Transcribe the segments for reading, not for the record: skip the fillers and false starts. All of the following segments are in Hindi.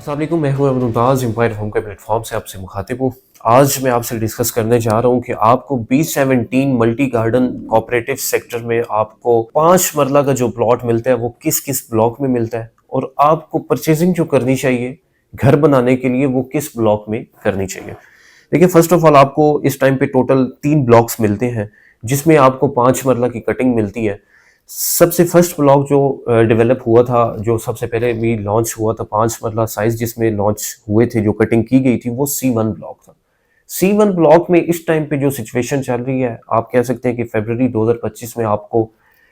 अस्सलाम वालेकुम, मैं हूं मुमताज़ एम्पायर होम के प्लेटफॉर्म से आपसे मुखातिब हूँ। आज मैं आपसे डिस्कस करने जा रहा हूं कि आपको B17 multi garden cooperative sector में आपको 5 मरला का जो प्लॉट मिलता है वो किस किस ब्लॉक में मिलता है और आपको परचेजिंग जो करनी चाहिए घर बनाने के लिए वो किस ब्लॉक में करनी चाहिए। देखिए, फर्स्ट ऑफ ऑल आपको इस टाइम पे टोटल 3 ब्लॉक्स मिलते हैं जिसमें आपको 5 मरला की कटिंग मिलती है। सबसे फर्स्ट ब्लॉक जो डेवलप हुआ था, जो सबसे पहले भी लॉन्च हुआ था 5 मरला साइज जिसमें लॉन्च हुए थे, जो कटिंग की गई थी वो C1 ब्लॉक था। C1 ब्लॉक में इस टाइम पे जो सिचुएशन चल रही है, आप कह सकते हैं कि फरवरी 2025 में आपको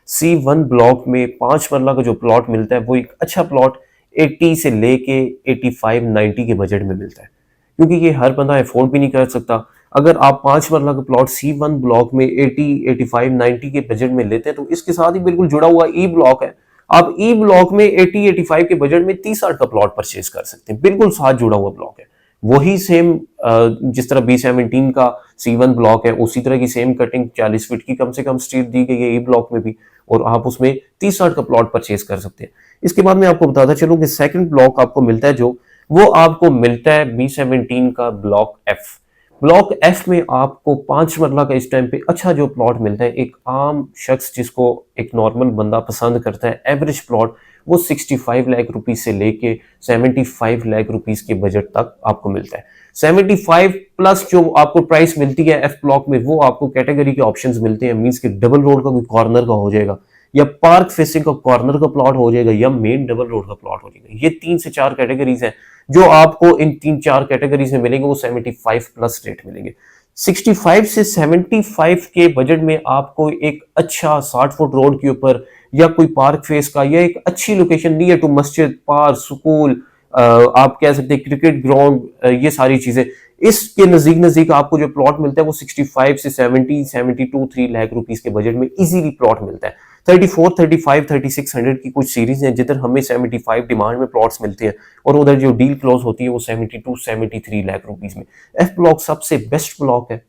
C1 ब्लॉक में 5 मरला का जो प्लॉट मिलता है वो एक अच्छा प्लॉट 80 से लेके 85-90 के बजट में मिलता है, क्योंकि ये हर बंदा अफोर्ड भी नहीं कर सकता। अगर आप 5 मरला का प्लॉट C1 ब्लॉक में 80, 85, 90 के बजट में लेते हैं तो इसके साथ ही बिल्कुल जुड़ा हुआ ई ब्लॉक है। आप ई ब्लॉक में 80, 85 के बजट में 30-60 का प्लॉट परचेज कर सकते हैं, बिल्कुल साथ जुड़ा हुआ ब्लॉक है। वही सेम जिस तरह B17 का C1 ब्लॉक है, उसी तरह की सेम कटिंग 40 फीट की कम से कम स्ट्रीट दी गई है ई ब्लॉक में भी, और आप उसमें 30-60 का प्लॉट परचेज कर सकते हैं। इसके बाद मैं आपको बताता चलूं कि सेकंड ब्लॉक आपको मिलता है जो वो आपको मिलता है B17 का ब्लॉक एफ। ब्लॉक एफ में आपको 5 मरला का इस टाइम पे अच्छा जो प्लॉट मिलता है, एक आम शख्स जिसको एक नॉर्मल बंदा पसंद करता है, एवरेज प्लॉट वो 65 लाख रुपीज से लेके 75 लाख रुपीज के बजट तक आपको मिलता है। 75 प्लस जो आपको प्राइस मिलती है एफ ब्लॉक में, वो आपको कैटेगरी के ऑप्शंस मिलते हैं, मींस कि डबल रोड का कोई कॉर्नर का हो जाएगा, या पार्क फेसिंग का कॉर्नर का प्लॉट हो जाएगा, या मेन डबल रोड का प्लॉट हो जाएगा। ये 3 से 4 कैटेगरीज हैं जो आपको इन 3-4 कैटेगरीज में मिलेंगे, वो 75 प्लस रेट मिलेंगे। 65 से 75 के बजट में आपको एक अच्छा 60 फुट रोड के ऊपर या कोई पार्क फेस का या एक अच्छी लोकेशन नियर टू मस्जिद, पार्क, स्कूल, आप कह सकते हैं क्रिकेट ग्राउंड, ये सारी चीजें, इसके नजदीक नजदीक आपको जो प्लॉट मिलता है वो 65 से 70, 72, 3 लाख रुपीस के बजट में इजीली प्लॉट मिलता है। 34, 35, 3600 की कुछ सीरीज हैं जिधर हमें 75 डिमांड में प्लॉट्स मिलते हैं, और उधर जो डील क्लोज होती है वो 72, 73 लाख रुपीस में। एफ ब्लॉक सबसे बेस्ट ब्लॉक है।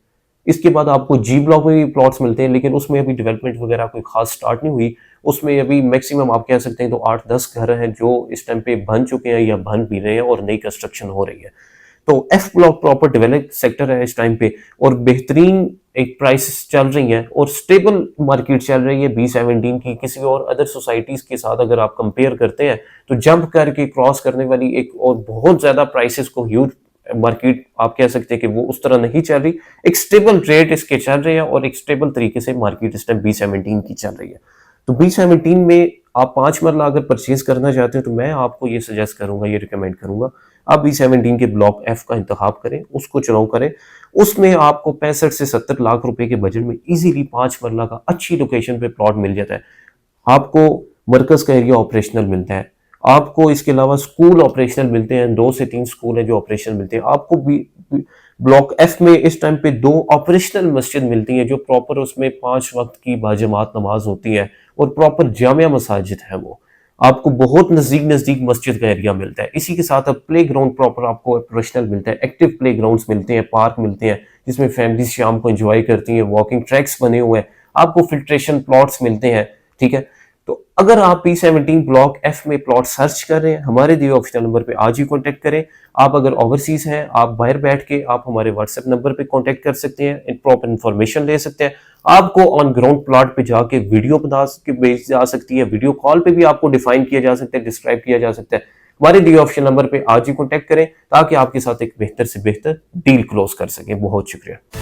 इसके बाद आपको जी ब्लॉक में भी प्लॉट्स मिलते हैं, लेकिन उसमें अभी डेवलपमेंट वगैरह कोई खास स्टार्ट नहीं हुई। उसमें अभी मैक्सिमम आप कह सकते हैं तो 8-10 घर हैं जो इस टाइम पे बन चुके हैं या बन भी रहे हैं और नई कंस्ट्रक्शन हो रही है। तो F block proper develop sector है इस टाइम पे, और बेहतरीन एक प्राइस चल रही है और स्टेबल मार्केट चल रही है B17 की। किसी और अदर सोसाइटीज के साथ अगर आप कंपेयर करते हैं तो जंप करके क्रॉस करने वाली एक और बहुत ज्यादा प्राइसेस को ह्यूज मार्केट आप कह सकते हैं कि वो उस तरह नहीं चल रही। एक स्टेबल रेट इसके चल रहे हैं और एक स्टेबल तरीके से मार्केट इस टाइम B17 की चल रही है। तो B17 में आप 5 मरला अगर परचेज करना चाहते हो तो मैं आपको ये सजेस्ट करूंगा, ये रिकमेंड करूंगा, आप B17 के ब्लॉक एफ का इंतखाब करें, उसको चुनाव करें। उसमें आपको 65 से 70 लाख रुपए के बजट में इजीली 5 मरला का अच्छी लोकेशन पे प्लॉट मिल जाता है। आपको मरकज का एरिया ऑपरेशनल मिलता है, आपको इसके अलावा स्कूल ऑपरेशनल मिलते हैं, 2 से 3 स्कूल हैं जो ऑपरेशनल मिलते हैं आपको। ब्लॉक एफ में इस टाइम पे 2 ऑपरेशनल मस्जिद मिलती हैं जो प्रॉपर उसमें 5 वक्त की बाजमात नमाज होती है और प्रॉपर जामिया मसाजिद है। वो आपको बहुत नजदीक नजदीक मस्जिद का एरिया मिलता है। इसी के साथ अब प्ले ग्राउंड प्रॉपर आपको ऑपरेशनल मिलता है, एक्टिव प्ले ग्राउंड्स मिलते हैं, पार्क मिलते हैं जिसमें फैमिली शाम को एंजॉय करती हैं, वॉकिंग ट्रैक्स बने हुए हैं, आपको फिल्ट्रेशन प्लॉट्स मिलते हैं। ठीक है, तो अगर आप B17 ब्लॉक एफ में प्लॉट सर्च कर रहे हैं, हमारे दिए ऑफिशियल नंबर पे आज ही कांटेक्ट करें। आप अगर ओवरसीज हैं, आप बाहर बैठ के आप हमारे व्हाट्सएप नंबर पे कांटेक्ट कर सकते हैं, प्रॉपर इन्फॉर्मेशन ले सकते हैं। आपको ऑन ग्राउंड प्लॉट पे जाके वीडियो बता के भेज जा सकती है, वीडियो कॉल पे भी आपको डिफाइन किया जा सकता है, डिस्क्राइब किया जा सकता है। हमारे दिए ऑफिशियल नंबर पे आज ही कांटेक्ट करें ताकि आपके साथ एक बेहतर से बेहतर डील क्लोज कर सकें। बहुत शुक्रिया।